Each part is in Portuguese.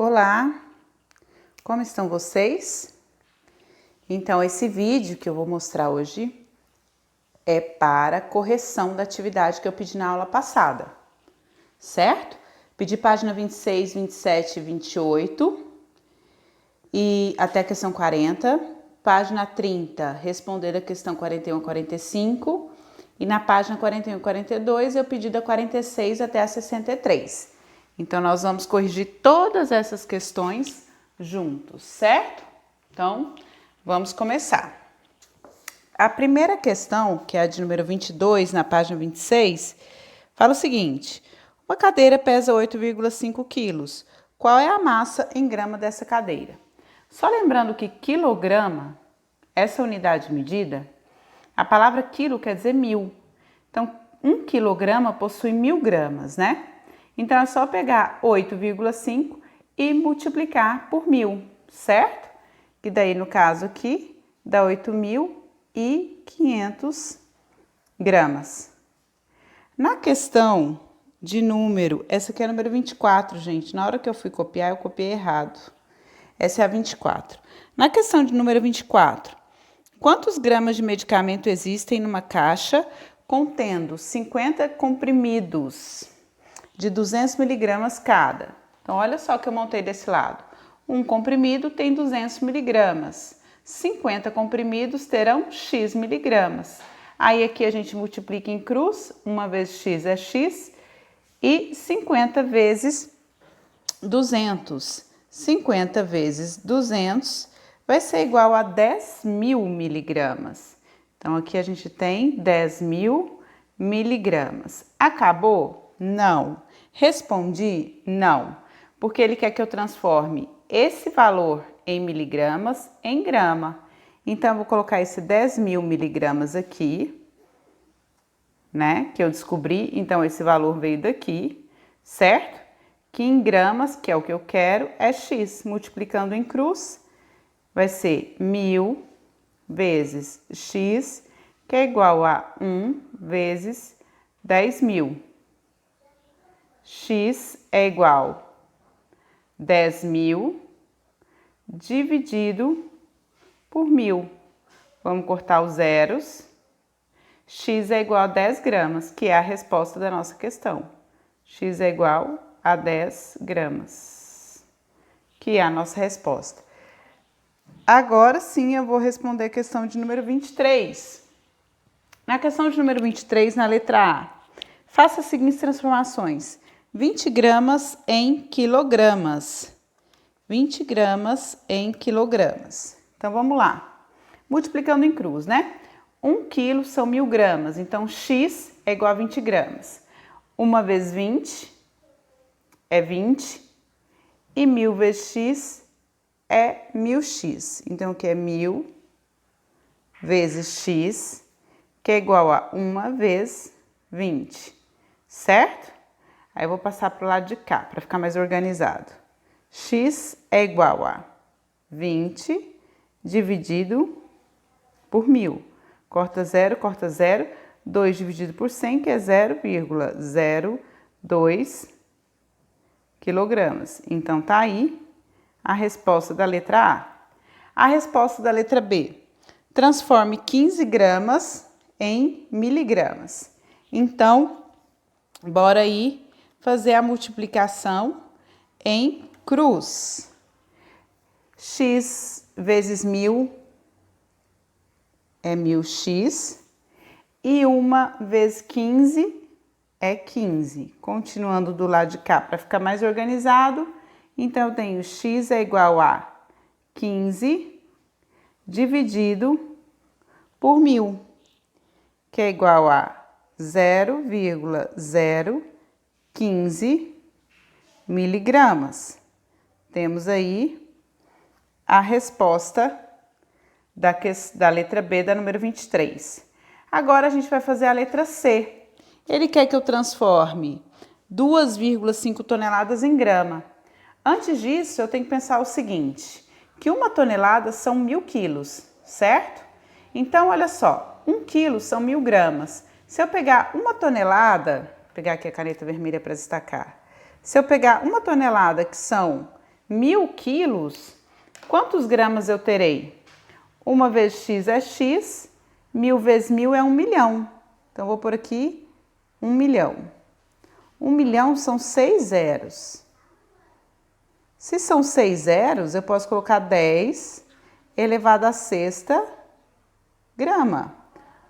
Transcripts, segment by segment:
Olá, como estão vocês? Então, esse vídeo que eu vou mostrar hoje é para correção da atividade que eu pedi na aula passada, certo? Pedi página 26, 27 e 28 e até a questão 40, página 30, responder a questão 41 a 45 e na página 41 e 42 eu pedi da 46 até a 63. Então, nós vamos corrigir todas essas questões juntos, certo? Então, vamos começar. A primeira questão, que é a de número 22, na página 26, fala o seguinte: uma cadeira pesa 8,5 quilos. Qual é a massa em grama dessa cadeira? Só lembrando que quilograma, essa unidade de medida, a palavra quilo quer dizer 1000. Então, 1 quilograma possui 1000 gramas, né? Então, é só pegar 8,5 e multiplicar por 1000, certo? Que daí, no caso aqui, dá 8.500 gramas. Na questão de número, essa aqui é a número 24, gente. Na hora que eu fui copiar, eu copiei errado. Essa é a 24. Na questão de número 24, quantos gramas de medicamento existem numa caixa contendo 50 comprimidos de 200 miligramas cada? Então, olha só que eu montei desse lado. Um comprimido tem 200 miligramas. 50 comprimidos terão X miligramas. Aí, aqui a gente multiplica em cruz. 1 vezes X é X. E 50 vezes 200. 50 vezes 200 vai ser igual a 10.000 miligramas. Então, aqui a gente tem 10.000 miligramas. Acabou? Não. Respondi? Não. Porque ele quer que eu transforme esse valor em miligramas em grama. Então, eu vou colocar esse 10.000 miligramas aqui, né? Que eu descobri. Então, esse valor veio daqui, certo? Que em gramas, que é o que eu quero, é X. Multiplicando em cruz, vai ser 1000 vezes X, que é igual a 1 vezes 10.000. X é igual a 10.000 dividido por 1000. Vamos cortar os zeros. X é igual a 10 gramas, que é a resposta da nossa questão. X é igual a 10 gramas, que é a nossa resposta. Agora sim eu vou responder a questão de número 23. Na questão de número 23, na letra A, faça as seguintes transformações: 20 gramas em quilogramas. 20 gramas em quilogramas. Então, vamos lá. Multiplicando em cruz, né? 1 quilo são 1000 gramas. Então, X é igual a 20 gramas. 1 vezes 20 é 20. E 1000 vezes X é 1000x. Então, o que é 1000 vezes X, que é igual a 1 vezes 20. Certo? Aí eu vou passar para o lado de cá, para ficar mais organizado. X é igual a 20 dividido por 1000. Corta 0, 2 dividido por 100, que é 0,02 quilogramas. Então, tá aí a resposta da letra A. A resposta da letra B: transforme 15 gramas em miligramas. Então, bora aí fazer a multiplicação em cruz. X vezes 1000 é 1000x. E 1 vezes 15 é 15. Continuando do lado de cá para ficar mais organizado. Então, eu tenho x é igual a 15 dividido por 1000, que é igual a 0,015 miligramas. Temos aí a resposta da letra B da número 23. Agora, a gente vai fazer a letra C. Ele quer que eu transforme 2,5 toneladas em grama. Antes disso, eu tenho que pensar o seguinte, que 1 tonelada são 1000 quilos, certo? Então, olha só, 1 quilo são 1000 gramas. Se eu pegar 1 tonelada, vou pegar aqui a caneta vermelha para destacar. Se eu pegar 1 tonelada, que são 1000 quilos, quantos gramas eu terei? 1 vezes x é x, 1000 vezes 1000 é 1 milhão. Então, vou por aqui 1 milhão. 1 milhão são 6 zeros. Se são 6 zeros, eu posso colocar 10 elevado à sexta grama.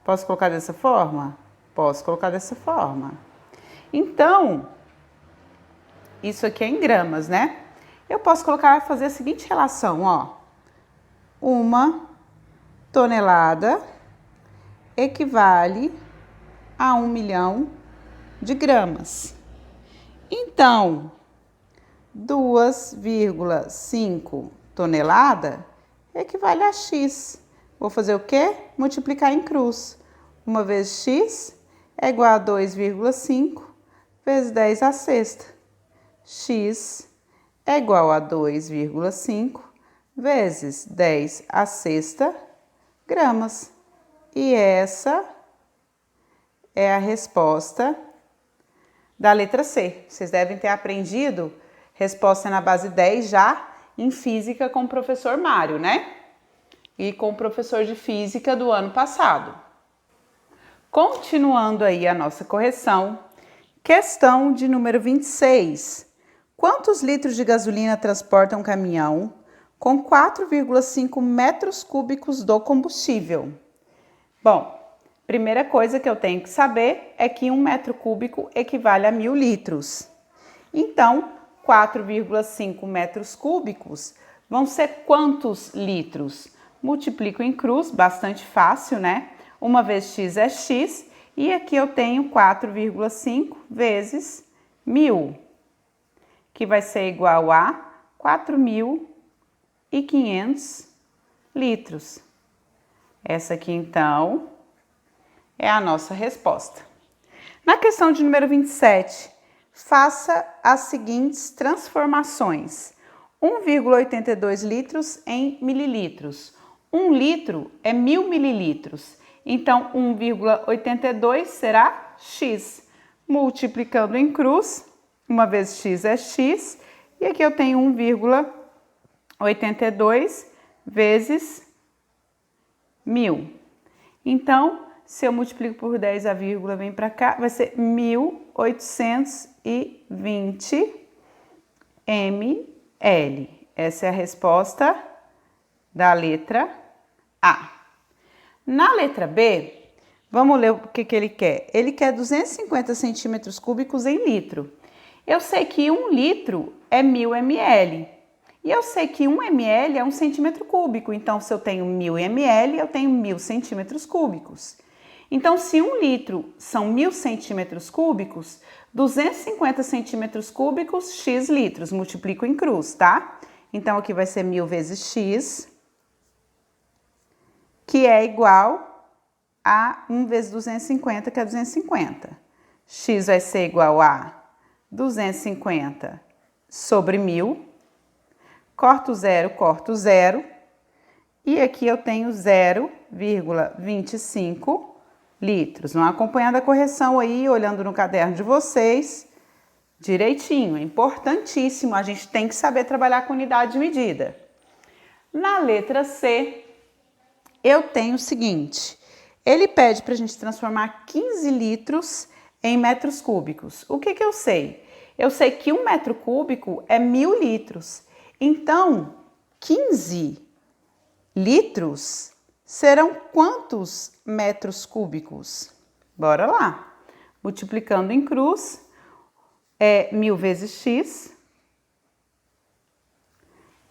Posso colocar dessa forma? Posso colocar dessa forma. Então, isso aqui é em gramas, né? Eu posso fazer a seguinte relação, ó. 1 tonelada equivale a 1 milhão de gramas. Então, 2,5 tonelada equivale a x. Vou fazer o quê? Multiplicar em cruz. 1 vezes x é igual a 2,5 vezes 10 à sexta. X é igual a 2,5 vezes 10 à sexta gramas. E essa é a resposta da letra C. Vocês devem ter aprendido resposta na base 10 já em física com o professor Mário, né? E com o professor de física do ano passado. Continuando aí a nossa correção, questão de número 26. Quantos litros de gasolina transporta um caminhão com 4,5 metros cúbicos do combustível? Bom, primeira coisa que eu tenho que saber é que 1 metro cúbico equivale a 1000 litros. Então, 4,5 metros cúbicos vão ser quantos litros? Multiplico em cruz, bastante fácil, né? 1 vezes x é x, e aqui eu tenho 4,5 vezes 1000, que vai ser igual a 4.500 litros. Essa aqui, então, é a nossa resposta. Na questão de número 27, faça as seguintes transformações. 1,82 litros em mililitros. 1 litro é 1000 mililitros. Então, 1,82 será x. Multiplicando em cruz, 1 vezes x é x. E aqui eu tenho 1,82 vezes 1000. Então, se eu multiplico por 10, a vírgula vem para cá, vai ser 1820 ml. Essa é a resposta da letra A. Na letra B, vamos ler o que ele quer. Ele quer 250 centímetros cúbicos em litro. Eu sei que 1 litro é 1000 ml. E eu sei que 1 ml é 1 centímetro cúbico. Então, se eu tenho 1000 ml, eu tenho 1000 centímetros cúbicos. Então, se 1 litro são 1000 centímetros cúbicos, 250 centímetros cúbicos, x litros. Multiplico em cruz, tá? Então, aqui vai ser 1000 vezes x, que é igual a 1 vezes 250, que é 250. X vai ser igual a 250 sobre 1000. Corto o zero. E aqui eu tenho 0,25 litros. Vão acompanhando a correção aí, olhando no caderno de vocês direitinho. É importantíssimo, a gente tem que saber trabalhar com unidade de medida. Na letra C, eu tenho o seguinte, ele pede para a gente transformar 15 litros em metros cúbicos. O que eu sei? Eu sei que 1 metro cúbico é 1000 litros. Então, 15 litros serão quantos metros cúbicos? Bora lá. Multiplicando em cruz, é 1000 vezes x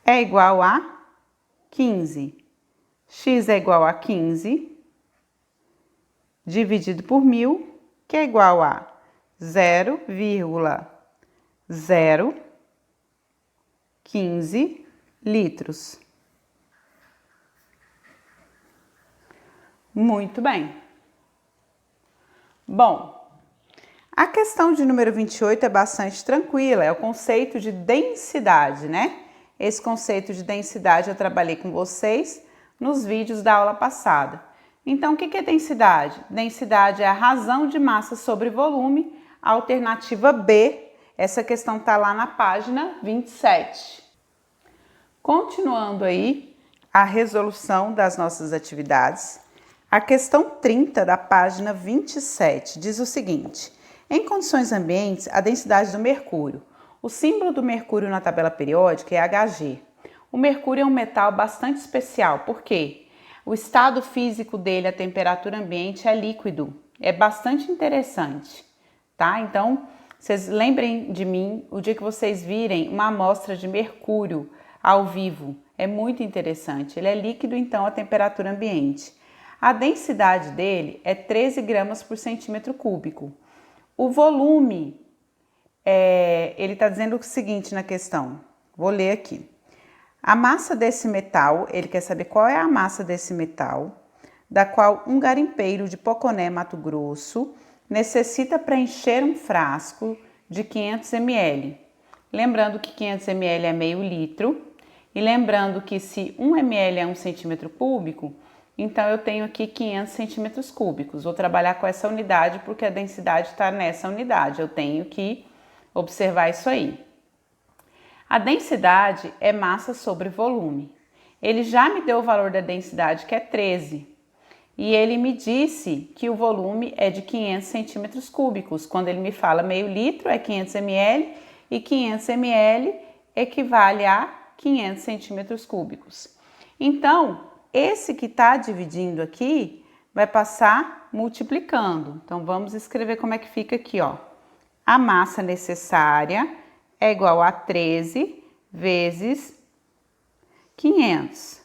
é igual a 15. X é igual a 15 dividido por 1000, que é igual a 0,015 litros. Muito bem. Bom, a questão de número 28 é bastante tranquila, é o conceito de densidade, né? Esse conceito de densidade eu trabalhei com vocês nos vídeos da aula passada. Então, o que é densidade? Densidade é a razão de massa sobre volume, a alternativa B. Essa questão está lá na página 27. Continuando aí a resolução das nossas atividades, a questão 30 da página 27 diz o seguinte: em condições ambientes, a densidade do mercúrio. O símbolo do mercúrio na tabela periódica é Hg. O mercúrio é um metal bastante especial, porque o estado físico dele, a temperatura ambiente, é líquido. É bastante interessante, tá? Então, vocês lembrem de mim o dia que vocês virem uma amostra de mercúrio ao vivo. É muito interessante. Ele é líquido, então, a temperatura ambiente. A densidade dele é 13 gramas por centímetro cúbico. O volume, ele está dizendo o seguinte na questão. Vou ler aqui. A massa desse metal, ele quer saber qual é a massa desse metal, da qual um garimpeiro de Poconé, Mato Grosso, necessita para encher um frasco de 500 ml. Lembrando que 500 ml é meio litro. E lembrando que se 1 ml é 1 centímetro cúbico, então eu tenho aqui 500 centímetros cúbicos. Vou trabalhar com essa unidade porque a densidade está nessa unidade. Eu tenho que observar isso aí. A densidade é massa sobre volume. Ele já me deu o valor da densidade, que é 13. E ele me disse que o volume é de 500 centímetros cúbicos. Quando ele me fala meio litro, é 500 ml. E 500 ml equivale a 500 centímetros cúbicos. Então, esse que está dividindo aqui vai passar multiplicando. Então, vamos escrever como é que fica aqui, ó. A massa necessária é igual a 13 vezes 500.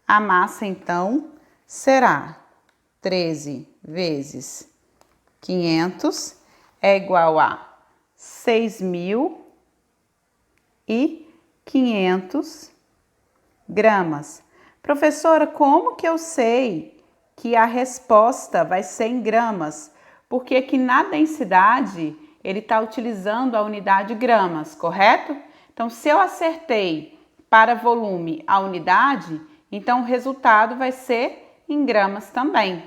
A massa, então, será 13 vezes 500 é igual a 6.500 gramas. Professora, como que eu sei que a resposta vai ser em gramas? Porque aqui na densidade ele está utilizando a unidade gramas, correto? Então, se eu acertei para volume a unidade, então o resultado vai ser em gramas também,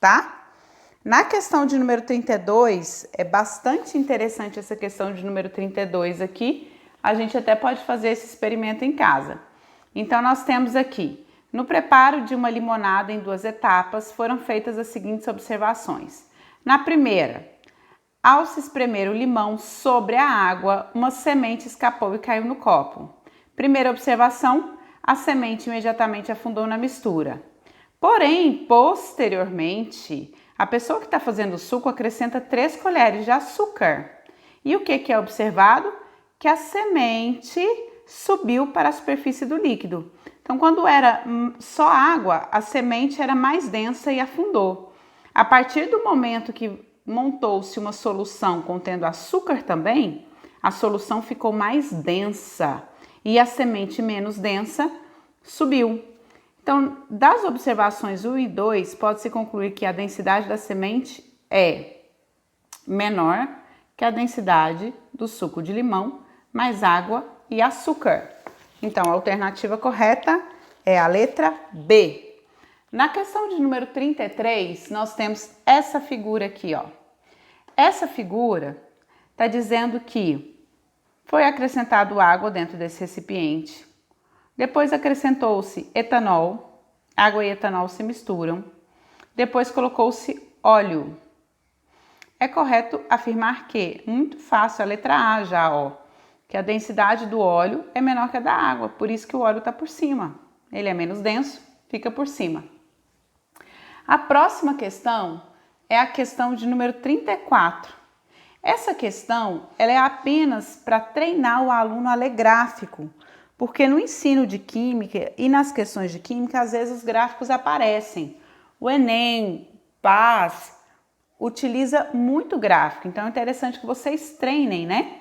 tá? Na questão de número 32, é bastante interessante essa questão de número 32 aqui. A gente até pode fazer esse experimento em casa. Então, nós temos aqui, no preparo de uma limonada em 2 etapas, foram feitas as seguintes observações. Na primeira, ao se espremer o limão sobre a água, uma semente escapou e caiu no copo. Primeira observação, a semente imediatamente afundou na mistura. Porém, posteriormente, a pessoa que está fazendo o suco acrescenta 3 colheres de açúcar. E o que é observado? Que a semente subiu para a superfície do líquido. Então, quando era só água, a semente era mais densa e afundou. A partir do momento que montou-se uma solução contendo açúcar também, a solução ficou mais densa e a semente menos densa subiu. Então, das observações 1 e 2, pode-se concluir que a densidade da semente é menor que a densidade do suco de limão, mais água e açúcar. Então, a alternativa correta é a letra B. Na questão de número 33, nós temos essa figura aqui, ó. Essa figura está dizendo que foi acrescentado água dentro desse recipiente. Depois acrescentou-se etanol, água e etanol se misturam. Depois colocou-se óleo. É correto afirmar que, muito fácil, a letra A já, ó, que a densidade do óleo é menor que a da água, por isso que o óleo está por cima. Ele é menos denso, fica por cima. A próxima questão é a questão de número 34. Essa questão ela é apenas para treinar o aluno a ler gráfico, porque no ensino de química e nas questões de química, às vezes os gráficos aparecem. O Enem, PAS, utiliza muito gráfico, então é interessante que vocês treinem, né?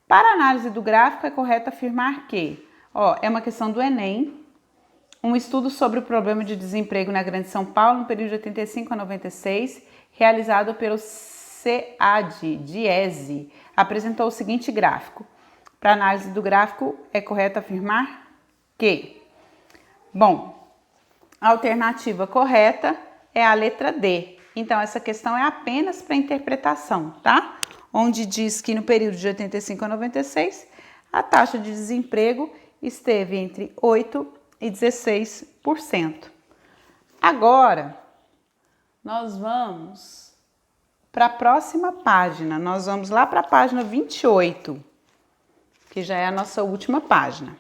Para a análise do gráfico, é correto afirmar que, é uma questão do Enem, um estudo sobre o problema de desemprego na Grande São Paulo, no período de 85 a 96, realizado pelo CAD, apresentou o seguinte gráfico. Para análise do gráfico, é correto afirmar que, a alternativa correta é a letra D. Então, essa questão é apenas para interpretação, tá? Onde diz que no período de 85 a 96, a taxa de desemprego esteve entre 8% e 16%. Agora, nós vamos para a próxima página. Nós vamos lá para a página 28, que já é a nossa última página.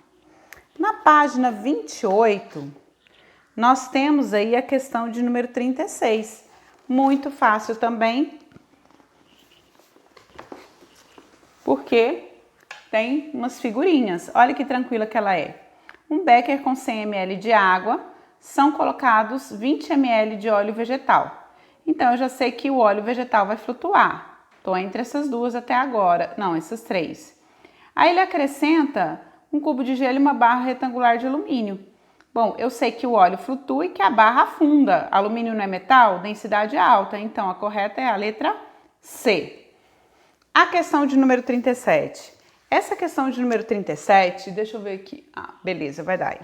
Na página 28, nós temos aí a questão de número 36. Muito fácil também, porque tem umas figurinhas. Olha que tranquila que ela é. Um becker com 100 ml de água, são colocados 20 ml de óleo vegetal. Então, eu já sei que o óleo vegetal vai flutuar. Estou entre essas duas até agora. Não, essas três. Aí ele acrescenta um cubo de gelo e uma barra retangular de alumínio. Bom, eu sei que o óleo flutua e que a barra afunda. Alumínio não é metal? Densidade alta. Então, a correta é a letra C. A questão de número 37. Essa questão de número 37, deixa eu ver aqui. Ah, beleza, vai dar aí.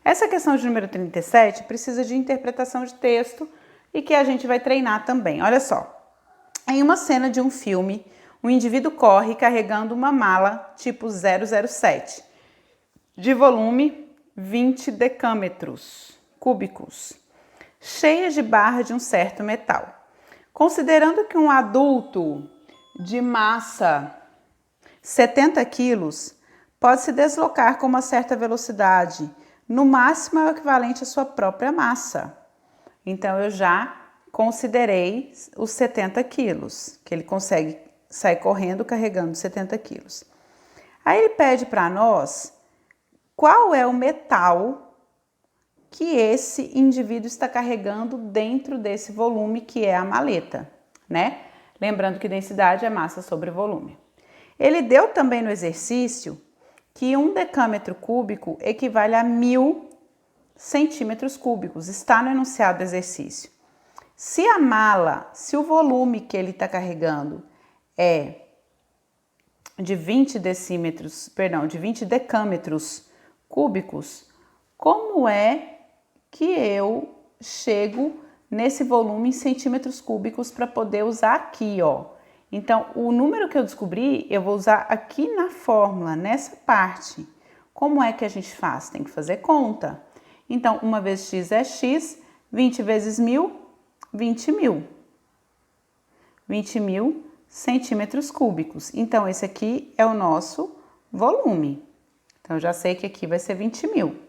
Essa questão de número 37 precisa de interpretação de texto e que a gente vai treinar também. Olha só. Em uma cena de um filme, um indivíduo corre carregando uma mala tipo 007, de volume 20 decâmetros cúbicos, cheias de barras de um certo metal. Considerando que um adulto de massa 70 quilos pode se deslocar com uma certa velocidade, no máximo é o equivalente à sua própria massa. Então, eu já considerei os 70 quilos, que ele consegue sair correndo carregando 70 quilos. Aí ele pede para nós qual é o metal que esse indivíduo está carregando dentro desse volume que é a maleta, né? Lembrando que densidade é massa sobre volume. Ele deu também no exercício que 1 decâmetro cúbico equivale a 1000 centímetros cúbicos. Está no enunciado do exercício. Se a mala, se o volume que ele está carregando é de 20 decâmetros cúbicos, como é que eu chego nesse volume em centímetros cúbicos para poder usar aqui, ó? Então, o número que eu descobri, eu vou usar aqui na fórmula, nessa parte. Como é que a gente faz? Tem que fazer conta. Então, 1 vezes x é x, 20 vezes 1000, 20 mil. 20 mil centímetros cúbicos. Então, esse aqui é o nosso volume. Então, eu já sei que aqui vai ser 20 mil.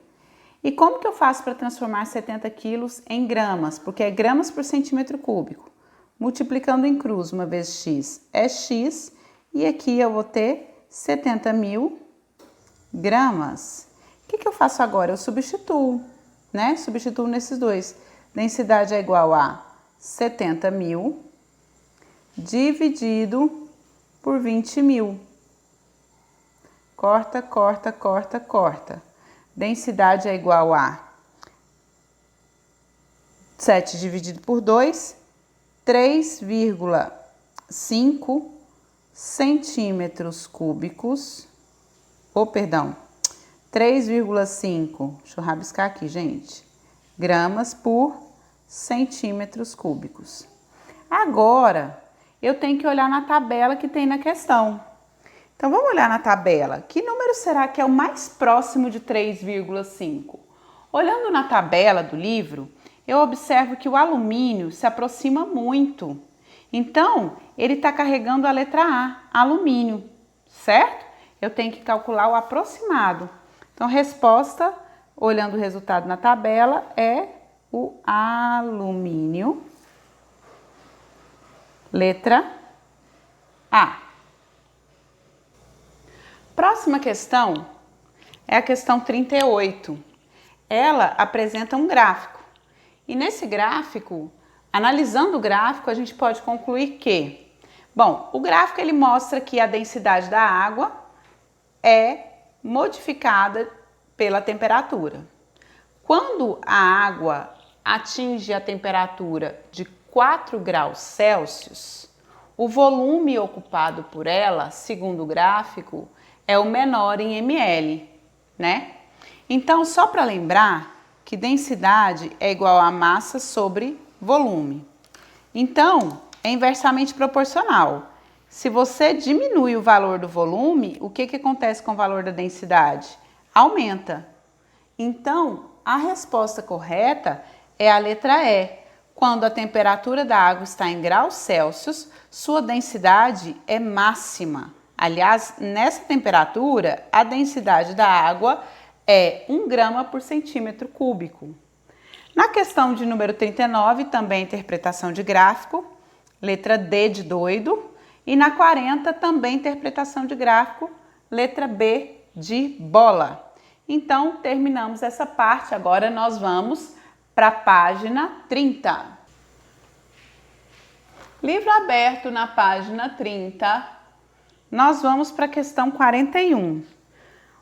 E como que eu faço para transformar 70 quilos em gramas? Porque é gramas por centímetro cúbico. Multiplicando em cruz, 1 vezes x é x. E aqui eu vou ter 70 mil gramas. O que eu faço agora? Eu substituo, né? Substituo nesses dois. Densidade é igual a 70 mil dividido por 20 mil. Corta, corta, corta, corta. Densidade é igual a 7 dividido por 2, 3,5 centímetros cúbicos. 3,5, deixa eu rabiscar aqui, gente, gramas por centímetros cúbicos. Agora, eu tenho que olhar na tabela que tem na questão. Então, vamos olhar na tabela. Que número será que é o mais próximo de 3,5? Olhando na tabela do livro, eu observo que o alumínio se aproxima muito. Então, ele está carregando a letra A, alumínio, certo? Eu tenho que calcular o aproximado. Então, resposta, olhando o resultado na tabela, é o alumínio. Letra A. Próxima questão é a questão 38. Ela apresenta um gráfico. E nesse gráfico, analisando o gráfico, a gente pode concluir que, bom, o gráfico ele mostra que a densidade da água é modificada pela temperatura. Quando a água atinge a temperatura de 4 graus Celsius, o volume ocupado por ela, segundo o gráfico, é o menor em ml, né? Então, só para lembrar que densidade é igual a massa sobre volume. Então, é inversamente proporcional. Se você diminui o valor do volume, o que acontece com o valor da densidade? aumenta. Então, a resposta correta é a letra E. Quando a temperatura da água está em graus Celsius, sua densidade é máxima. Aliás, nessa temperatura, a densidade da água é 1 grama por centímetro cúbico. Na questão de número 39, também interpretação de gráfico, letra D de doido. E na 40, também interpretação de gráfico, letra B de bola. Então, terminamos essa parte. Agora nós vamos para a página 30. Livro aberto na página 30, nós vamos para a questão 41.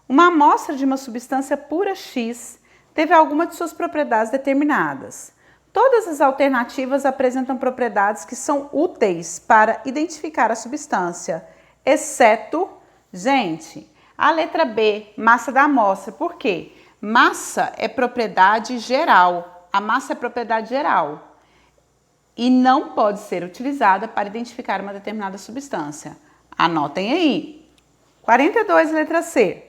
Uma amostra de uma substância pura X teve alguma de suas propriedades determinadas. Todas as alternativas apresentam propriedades que são úteis para identificar a substância, exceto, gente, a letra B, massa da amostra. Por quê? Massa é propriedade geral. A massa é propriedade geral e não pode ser utilizada para identificar uma determinada substância. Anotem aí. 42, letra C.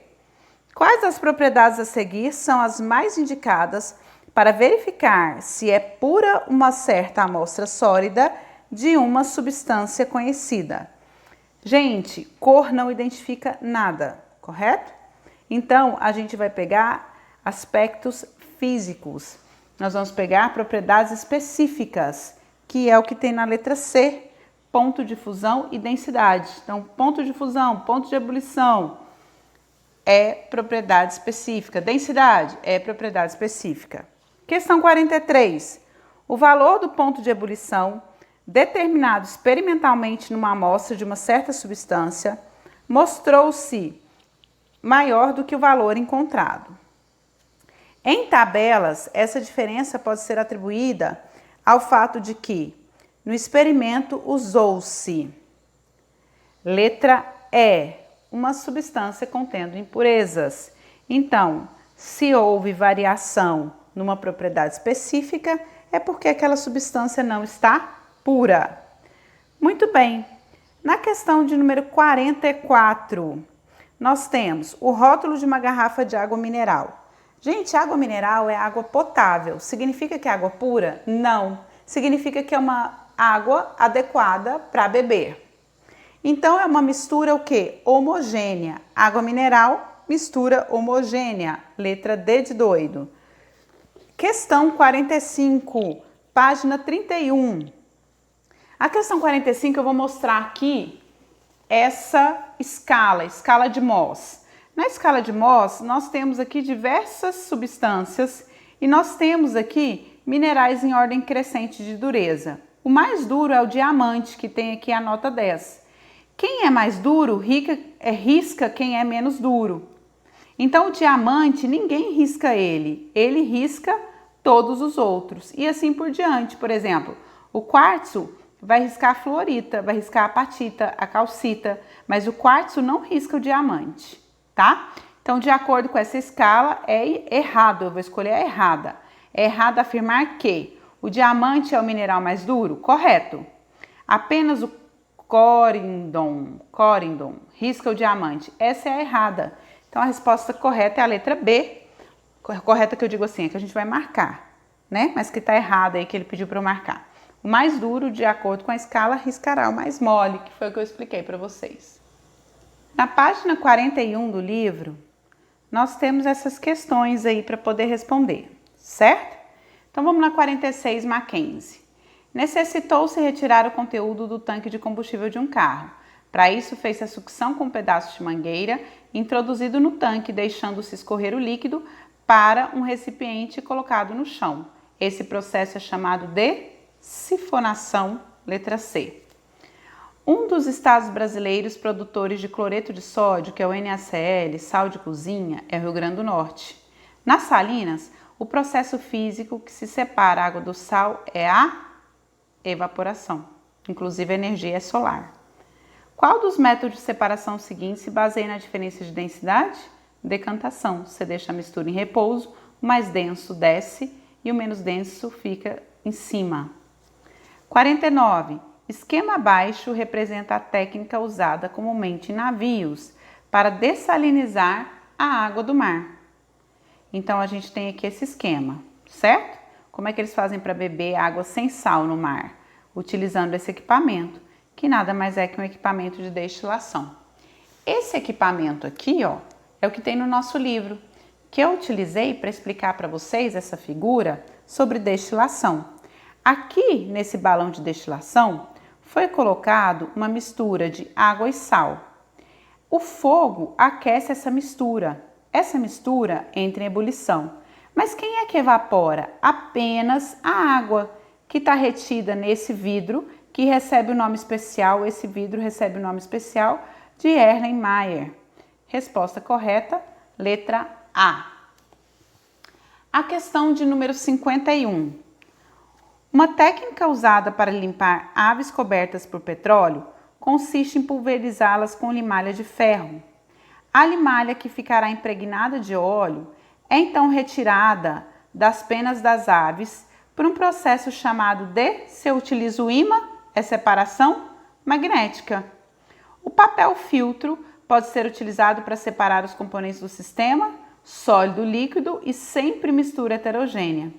Quais das propriedades a seguir são as mais indicadas para verificar se é pura uma certa amostra sólida de uma substância conhecida? Gente, cor não identifica nada, correto? Então, a gente vai pegar aspectos físicos. Nós vamos pegar propriedades específicas, que é o que tem na letra C, ponto de fusão e densidade. Então, ponto de fusão, ponto de ebulição é propriedade específica. Densidade é propriedade específica. Questão 43. O valor do ponto de ebulição, determinado experimentalmente numa amostra de uma certa substância, mostrou-se maior do que o valor encontrado. Em tabelas, essa diferença pode ser atribuída ao fato de que, no experimento, usou-se letra E, uma substância contendo impurezas. Então, se houve variação numa propriedade específica, é porque aquela substância não está pura. Muito bem. Na questão de número 44, nós temos o rótulo de uma garrafa de água mineral. Gente, água mineral é água potável. Significa que é água pura? Não. Significa que é uma água adequada para beber. Então, é uma mistura o quê? Homogênea. Água mineral, mistura homogênea. Letra D de doido. Questão 45, página 31. A questão 45 eu vou mostrar aqui essa escala de Mohs. Na escala de Mohs, nós temos aqui diversas substâncias e nós temos aqui minerais em ordem crescente de dureza. O mais duro é o diamante, que tem aqui a nota 10. Quem é mais duro risca quem é menos duro. Então, o diamante, ninguém risca ele risca todos os outros. E assim por diante. Por exemplo, o quartzo vai riscar a fluorita, vai riscar a apatita, a calcita, mas o quartzo não risca o diamante, tá? Então, de acordo com essa escala, é errado, eu vou escolher a errada. É errado afirmar que o diamante é o mineral mais duro? Correto. Apenas o corindon risca o diamante. Essa é a errada. Então, a resposta correta é a letra B. Correta que eu digo assim, é que a gente vai marcar, né? Mas que tá errada aí que ele pediu para eu marcar. O mais duro, de acordo com a escala, riscará o mais mole, que foi o que eu expliquei para vocês. Na página 41 do livro, nós temos essas questões aí para poder responder, certo? Então, vamos na 46, Mackenzie. Necessitou-se retirar o conteúdo do tanque de combustível de um carro. Para isso, fez a sucção com um pedaço de mangueira introduzido no tanque, deixando-se escorrer o líquido para um recipiente colocado no chão. Esse processo é chamado de sifonação, letra C. Um dos estados brasileiros produtores de cloreto de sódio, que é o NaCl, sal de cozinha, é o Rio Grande do Norte. Nas salinas, o processo físico que se separa a água do sal é a evaporação. Inclusive, a energia é solar. Qual dos métodos de separação seguintes se baseia na diferença de densidade? Decantação. Você deixa a mistura em repouso, o mais denso desce e o menos denso fica em cima. 49. Esquema abaixo representa a técnica usada comumente em navios para dessalinizar a água do mar. Então, a gente tem aqui esse esquema, certo? Como é que eles fazem para beber água sem sal no mar? Utilizando esse equipamento, que nada mais é que um equipamento de destilação. Esse equipamento aqui, ó, é o que tem no nosso livro, que eu utilizei para explicar para vocês essa figura sobre destilação. Aqui, nesse balão de destilação, foi colocado uma mistura de água e sal. O fogo aquece essa mistura. Essa mistura entra em ebulição. Mas quem é que evapora? Apenas a água, que está retida nesse vidro, que recebe o nome especial, esse vidro recebe o nome especial de Erlenmeyer. Resposta correta, letra A. A questão de número 51. Uma técnica usada para limpar aves cobertas por petróleo consiste em pulverizá-las com limalha de ferro. A limalha que ficará impregnada de óleo é então retirada das penas das aves por um processo chamado de, se eu utilizo o ímã, é separação magnética. O papel filtro pode ser utilizado para separar os componentes do sistema, sólido, líquido e sempre mistura heterogênea.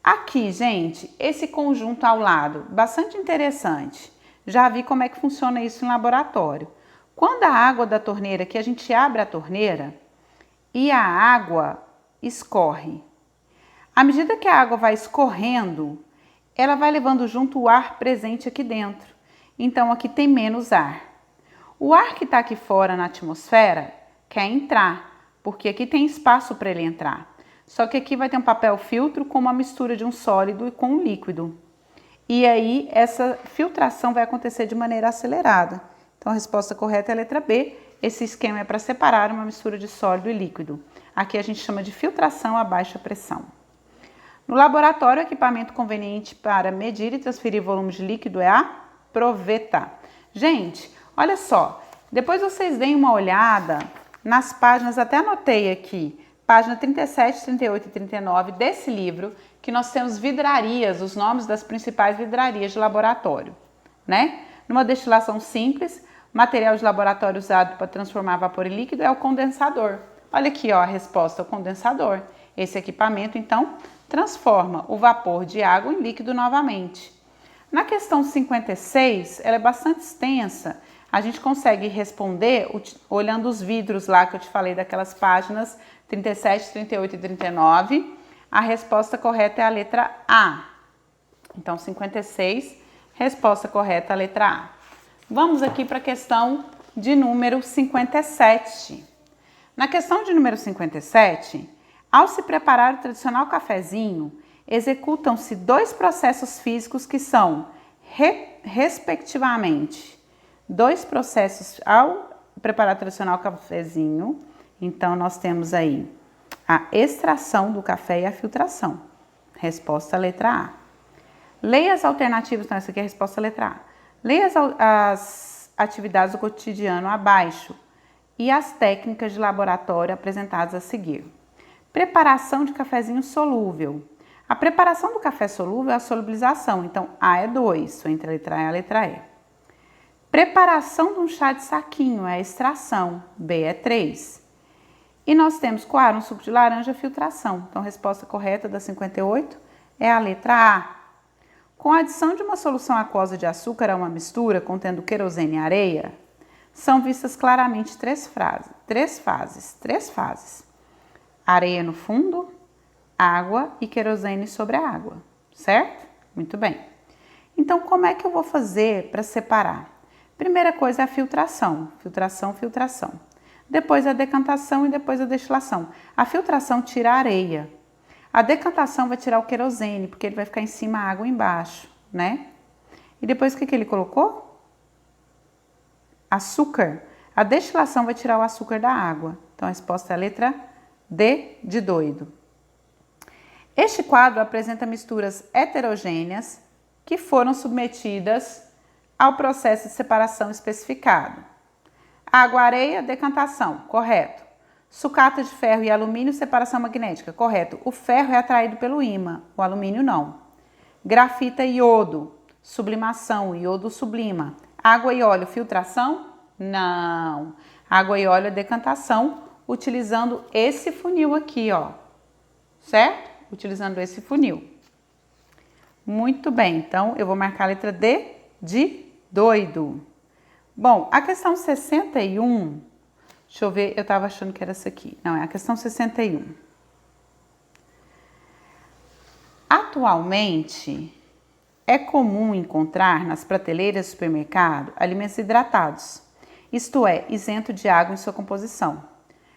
Aqui, gente, esse conjunto ao lado, bastante interessante. Já vi como é que funciona isso em laboratório. Quando a água da torneira, que a gente abre a torneira e a água escorre. À medida que a água vai escorrendo, ela vai levando junto o ar presente aqui dentro. Então, aqui tem menos ar. O ar que está aqui fora na atmosfera quer entrar, porque aqui tem espaço para ele entrar. Só que aqui vai ter um papel filtro com uma mistura de um sólido e com um líquido. E aí, essa filtração vai acontecer de maneira acelerada. Então, a resposta correta é a letra B. Esse esquema é para separar uma mistura de sólido e líquido. Aqui a gente chama de filtração a baixa pressão. No laboratório, o equipamento conveniente para medir e transferir volume de líquido é a proveta. Gente, olha só, depois vocês deem uma olhada nas páginas, até anotei aqui, página 37, 38 e 39 desse livro, que nós temos vidrarias, os nomes das principais vidrarias de laboratório, né? Numa destilação simples, material de laboratório usado para transformar vapor em líquido é o condensador. Olha aqui, ó, a resposta, o condensador. Esse equipamento, então, transforma o vapor de água em líquido novamente. Na questão 56, ela é bastante extensa, a gente consegue responder olhando os vidros lá que eu te falei daquelas páginas 37, 38 e 39. A resposta correta é a letra A. Então, 56, resposta correta, a letra A. Vamos aqui para a questão de número 57. Na questão de número 57, ao se preparar o tradicional cafezinho, executam-se dois processos físicos que são, respectivamente, dois processos ao preparar o tradicional cafezinho. Então, nós temos aí a extração do café e a filtração. Resposta letra A. Leia as alternativas, então essa aqui é a resposta letra A. Leia as atividades do cotidiano abaixo e as técnicas de laboratório apresentadas a seguir. Preparação de cafezinho solúvel. A preparação do café solúvel é a solubilização, então A é 2, entre a letra A e a letra E. Preparação de um chá de saquinho é a extração, B é 3. E nós temos coar um suco de laranja, filtração. Então, a resposta correta da 58 é a letra A. Com a adição de uma solução aquosa de açúcar a uma mistura contendo querosene e areia, são vistas claramente três fases. Areia no fundo, água e querosene sobre a água, certo? Muito bem. Então, como é que eu vou fazer para separar? Primeira coisa é a filtração. Filtração. Depois a decantação e depois a destilação. A filtração tira a areia. A decantação vai tirar o querosene, porque ele vai ficar em cima, a água embaixo, né? E depois o que ele colocou? Açúcar. A destilação vai tirar o açúcar da água. Então, a resposta é a letra D de doido. Este quadro apresenta misturas heterogêneas que foram submetidas ao processo de separação especificado. Água, areia, decantação, correto. Sucata de ferro e alumínio, separação magnética, correto. O ferro é atraído pelo ímã, o alumínio não. Grafita e iodo, sublimação, o iodo sublima. Água e óleo, filtração? Não. Água e óleo é decantação, utilizando esse funil aqui, ó, certo? Utilizando esse funil. Muito bem, então eu vou marcar a letra D de doido. Bom, a questão 61, deixa eu ver, eu tava achando que era essa aqui. Não, é a questão 61. Atualmente, é comum encontrar nas prateleiras do supermercado alimentos hidratados, isto é, isento de água em sua composição,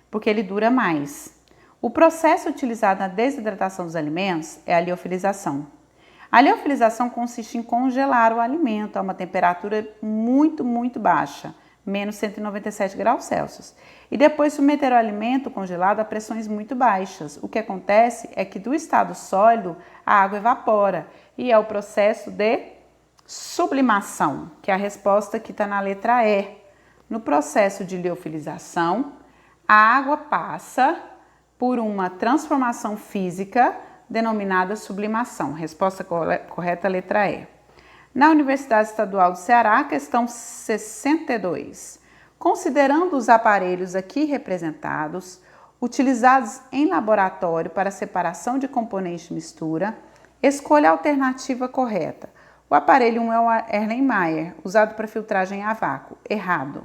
porque ele dura mais. O processo utilizado na desidratação dos alimentos é a liofilização. A liofilização consiste em congelar o alimento a uma temperatura muito baixa, menos 197 graus Celsius, e depois submeter o alimento congelado a pressões muito baixas. O que acontece é que do estado sólido a água evapora e é o processo de sublimação, que é a resposta que está na letra E. No processo de liofilização, a água passa por uma transformação física denominada sublimação. Resposta correta, letra E. Na Universidade Estadual do Ceará, questão 62. Considerando os aparelhos aqui representados, utilizados em laboratório para separação de componentes de mistura, escolha a alternativa correta. O aparelho 1 é o Erlenmeyer, usado para filtragem a vácuo. Errado.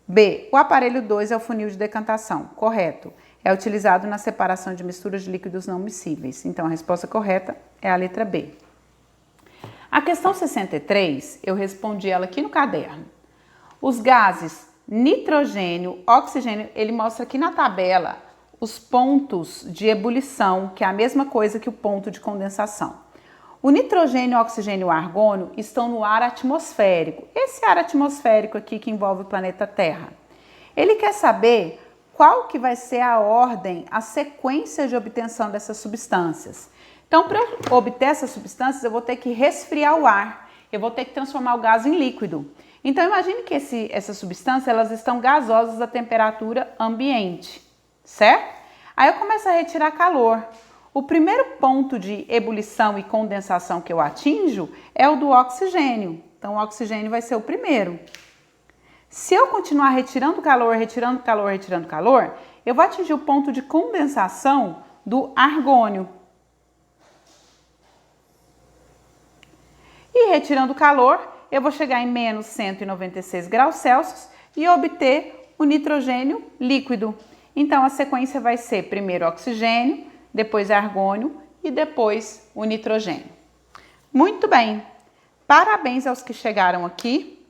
B. O aparelho 2 é o funil de decantação. Correto. É utilizado na separação de misturas de líquidos não miscíveis. Então, a resposta correta é a letra B. A questão 63, eu respondi ela aqui no caderno. Os gases nitrogênio, oxigênio, ele mostra aqui na tabela os pontos de ebulição, que é a mesma coisa que o ponto de condensação. O nitrogênio, oxigênio e o argônio estão no ar atmosférico. Esse ar atmosférico aqui que envolve o planeta Terra. Ele quer saber qual que vai ser a ordem, a sequência de obtenção dessas substâncias. Então, para eu obter essas substâncias, eu vou ter que resfriar o ar, eu vou ter que transformar o gás em líquido. Então, imagine que essas substâncias elas estão gasosas a temperatura ambiente, certo? Aí eu começo a retirar calor. O primeiro ponto de ebulição e condensação que eu atinjo é o do oxigênio. Então, o oxigênio vai ser o primeiro. Se eu continuar retirando calor, eu vou atingir o ponto de condensação do argônio. E retirando calor, eu vou chegar em menos 196 graus Celsius e obter o nitrogênio líquido. Então, a sequência vai ser primeiro oxigênio, depois argônio e depois o nitrogênio. Muito bem, parabéns aos que chegaram aqui.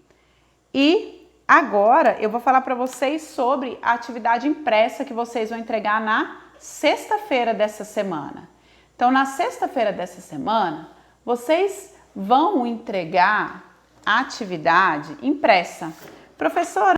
E agora eu vou falar para vocês sobre a atividade impressa que vocês vão entregar na sexta-feira dessa semana. Então, na sexta-feira dessa semana, vocês vão entregar a atividade impressa. Professora,